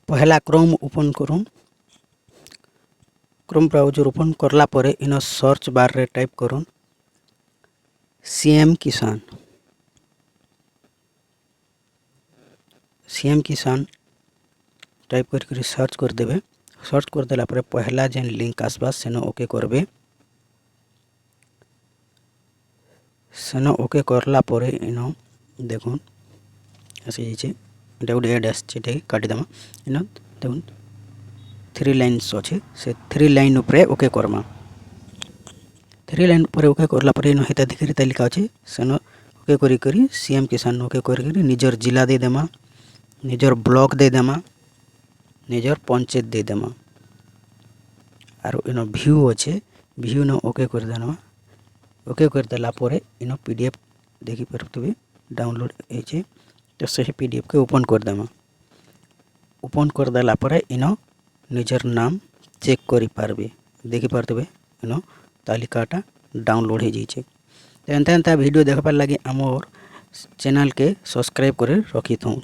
पहला Chrome open करूँ। Chrome browser open करला परे इन सर्च बार रे टाइप करूँ सीएम किसान। सीएम किसान टाइप करके सर्च कर देबे। सर्च कर देला परे पहला जेन लिंक आसबा सेनो ओके करबे। सेनो ओके करला परे इन देखुन आसी जाइए एटा गोटे एड आसी काटिदेमा। इन देखुन 3 लाइन्स अच्छे से 3 लाइन उपरे ओके करमा। 3 लाइन उपरे ओके करला परे इन हिताधिकारी तालिका अच्छे सेनो ओके करी करी सीएम किसान ओके करी निजर जिला दे देमा, निजर ब्लॉक दे देमा, निजर पंचायत दे देमा। आरो इन व्यू अच्छे व्यू न ओके कर देना। ओके कर देला परे इन पीडीएफ देखि परतबे डाउनलोड होइछे तो सही पीडीएफ के ओपन कर देमा। ओपन कर देला परे इन निजर नाम चेक करि पारबे देखि पारतबे इन तालिकाटा डाउनलोड हो जाइछे। एंता वीडियो देखबार लगी आमर चैनल के सब्सक्राइब करे रखी थूँ।